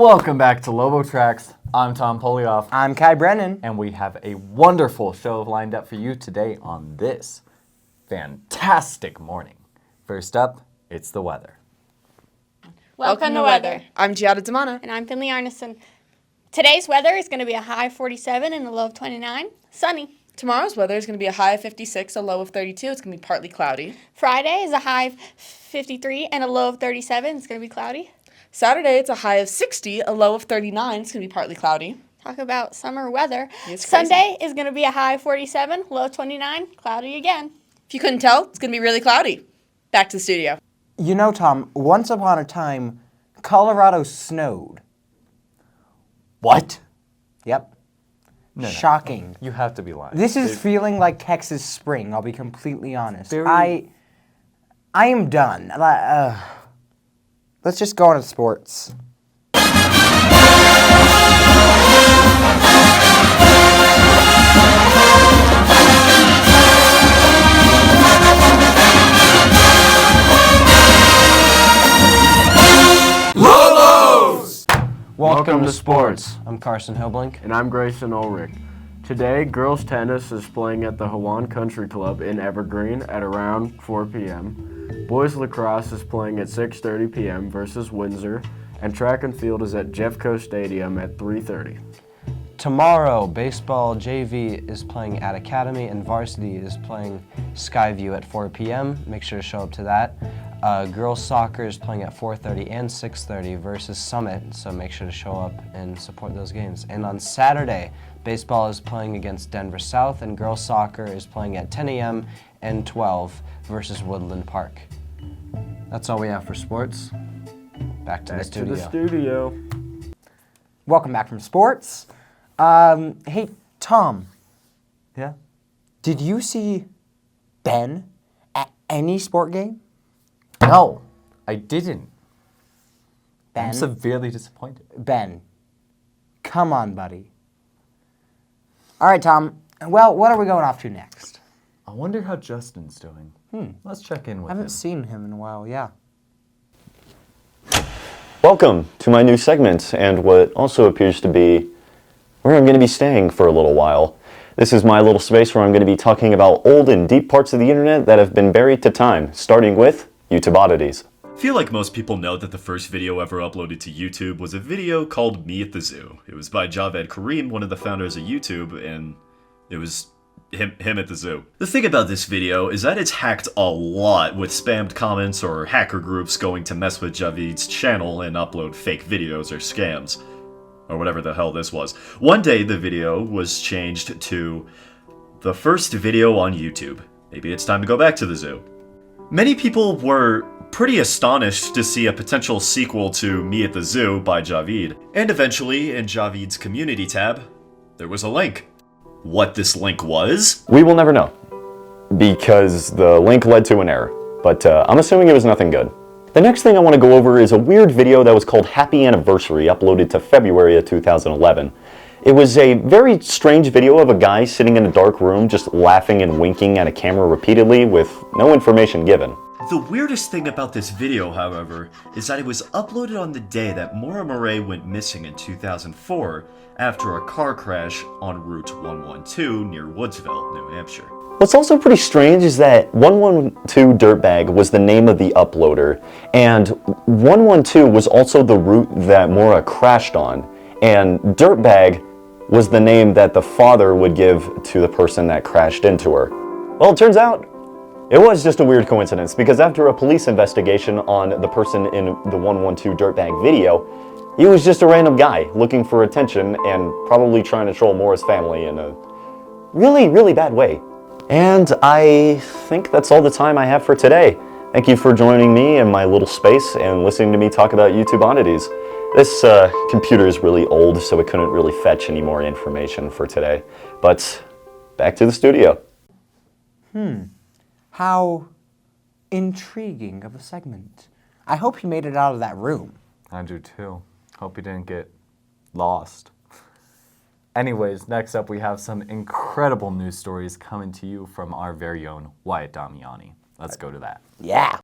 Welcome back to LoboTrax. I'm Tom Polioff. I'm Kai Brennan. And we have a wonderful show lined up for you today on this fantastic morning. First up, it's the weather. Welcome to weather. I'm Giada Damana. And I'm Finley Arneson. Today's weather is going to be a high of 47 and a low of 29. Sunny. Tomorrow's weather is going to be a high of 56, a low of 32. It's going to be partly cloudy. Friday is a high of 53 and a low of 37. It's going to be cloudy. Saturday, it's a high of 60, a low of 39. It's going to be partly cloudy. Talk about summer weather. It's Sunday is going to be a high of 47, low of 29, cloudy again. If you couldn't tell, it's going to be really cloudy. Back to the studio. You know, Tom, once upon a time, Colorado snowed. What? Yep. No. Shocking. You have to be lying. This is feeling like Texas spring, I'll be completely honest. Very- I am done. Let's just go on to sports. Welcome to sports. I'm Carson Hoblink. And I'm Grayson Ulrich. Today, girls tennis is playing at the Hawan Country Club in Evergreen at around 4 p.m. Boys lacrosse is playing at 6:30 p.m. versus Windsor, and track and field is at Jeffco Stadium at 3:30. Tomorrow, baseball JV is playing at Academy and varsity is playing Skyview at 4 p.m. Make sure to show up to that. Girls soccer is playing at 4:30 and 6:30 versus Summit, so make sure to show up and support those games. And on Saturday, baseball is playing against Denver South, and girls soccer is playing at 10 a.m. and 12 versus Woodland Park. That's all we have for sports. Back to the studio. Welcome back from sports. Hey, Tom. Yeah? Did you see Ben at any sport game? No, I didn't. Ben? I'm severely disappointed. Ben, come on, buddy. All right, Tom. Well, what are we going off to next? I wonder how Justin's doing. Let's check in with I him. haven't seen him in a while, yeah. Welcome to my new segment, and what also appears to be where I'm going to be staying for a little while. This is my little space where I'm going to be talking about old and deep parts of the internet that have been buried to time, starting with YouTube oddities. I feel like most people know that the first video ever uploaded to YouTube was a video called Me at the Zoo. It was by Javed Karim, one of the founders of YouTube, and it was him at the zoo. The thing about this video is that it's hacked a lot, with spammed comments or hacker groups going to mess with Javed's channel and upload fake videos or scams. Or whatever the hell this was. One day the video was changed to the first video on YouTube. Maybe it's time to go back to the zoo. Many people were pretty astonished to see a potential sequel to Me at the Zoo by Javed. And eventually, in Javed's community tab, there was a link. What this link was? We will never know, because the link led to an error, but I'm assuming it was nothing good. The next thing I want to go over is a weird video that was called Happy Anniversary, uploaded to February of 2011. It was a very strange video of a guy sitting in a dark room just laughing and winking at a camera repeatedly with no information given. The weirdest thing about this video, however, is that it was uploaded on the day that Maura Murray went missing in 2004 after a car crash on Route 112 near Woodsville, New Hampshire. What's also pretty strange is that 112 Dirtbag was the name of the uploader, and 112 was also the route that Maura crashed on, and Dirtbag was the name that the father would give to the person that crashed into her. Well, it turns out it was just a weird coincidence, because after a police investigation on the person in the 112 Dirtbag video, he was just a random guy looking for attention and probably trying to troll Maura's family in a really, really bad way. And I think that's all the time I have for today. Thank you for joining me in my little space and listening to me talk about YouTube oddities. This computer is really old, so it couldn't really fetch any more information for today. But back to the studio. How intriguing of a segment. I hope you made it out of that room. I do too. Hope you didn't get lost. Anyways, next up we have some incredible news stories coming to you from our very own Wyatt Damiani. Let's go to that. Yeah.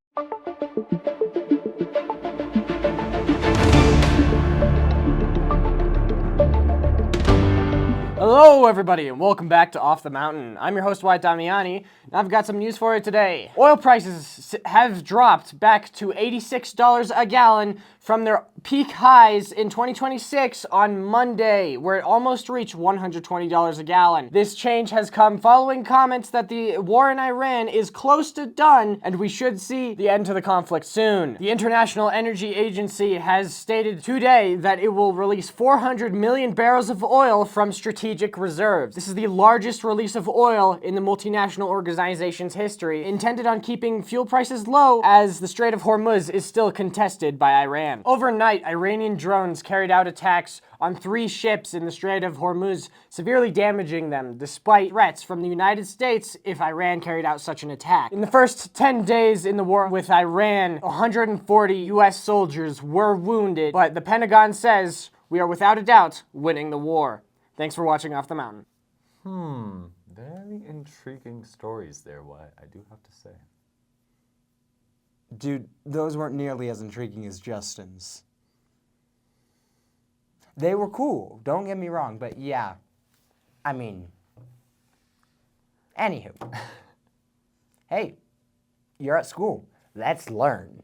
Hello, everybody, and welcome back to Off the Mountain. I'm your host, Wyatt Damiani, and I've got some news for you today. Oil prices have dropped back to $86 a gallon from their peak highs in 2026 on Monday, where it almost reached $120 a gallon. This change has come following comments that the war in Iran is close to done, and we should see the end to the conflict soon. The International Energy Agency has stated today that it will release 400 million barrels of oil from strategic reserves. This is the largest release of oil in the multinational organization's history, intended on keeping fuel prices low as the Strait of Hormuz is still contested by Iran. Overnight, Iranian drones carried out attacks on 3 ships in the Strait of Hormuz, severely damaging them, despite threats from the United States if Iran carried out such an attack. In the first 10 days in the war with Iran, 140 US soldiers were wounded, but the Pentagon says we are without a doubt winning the war. Thanks for watching Off the Mountain. Very intriguing stories there, what I do have to say. Dude, those weren't nearly as intriguing as Justin's. They were cool, don't get me wrong, but yeah. I mean, anywho. Hey, you're at school. Let's learn.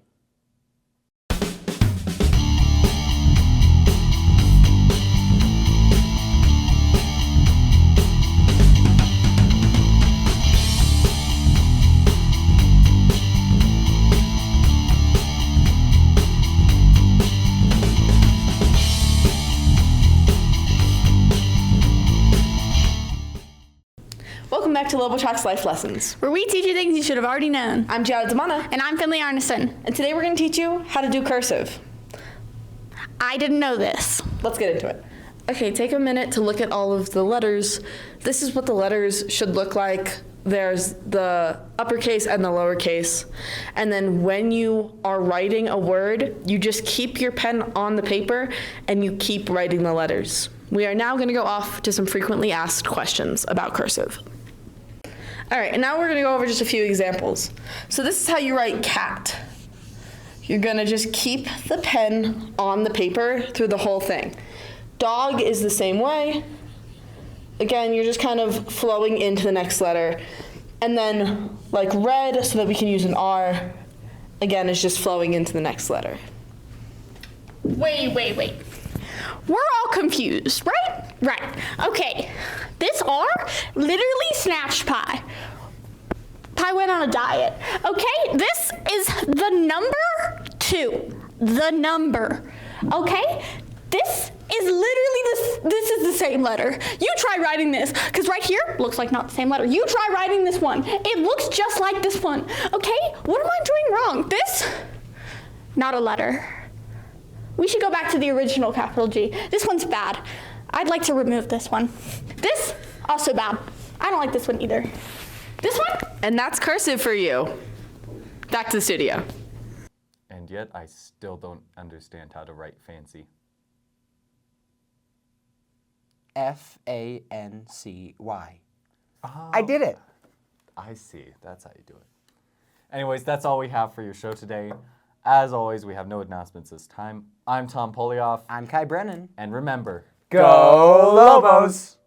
Welcome back to LoboTrax Life Lessons. Where we teach you things you should have already known. I'm Giada Damana, And I'm Finley Arneson. and today we're going to teach you how to do cursive. I didn't know this. Let's get into it. Okay, take a minute to look at all of the letters. This is what the letters should look like. There's the uppercase and the lowercase. And then when you are writing a word, you just keep your pen on the paper and you keep writing the letters. We are now going to go off to some frequently asked questions about cursive. All right, and now we're going to go over just a few examples. So this is how you write cat. You're going to just keep the pen on the paper through the whole thing. Dog is the same way. Again, you're just kind of flowing into the next letter. And then like red, so that we can use an R, again, is just flowing into the next letter. Wait. We're all confused, right? Right. Okay. This R literally snatched Pi. Pi went on a diet. Okay? This is the number 2. The number. Okay? This is literally this is the same letter. You try writing this, because right here looks like not the same letter. You try writing this one. It looks just like this one. Okay? What am I doing wrong? This? Not a letter. We should go back to the original capital G. This one's bad. I'd like to remove this one. This, also bad. I don't like this one either. This one? And that's cursive for you. Back to the studio. And yet I still don't understand how to write fancy. F-A-N-C-Y. I did it. I see. That's how you do it. Anyways, that's all we have for your show today. As always, we have no announcements this time. I'm Tom Polioff. I'm Kai Brennan. And remember, Go Lobos!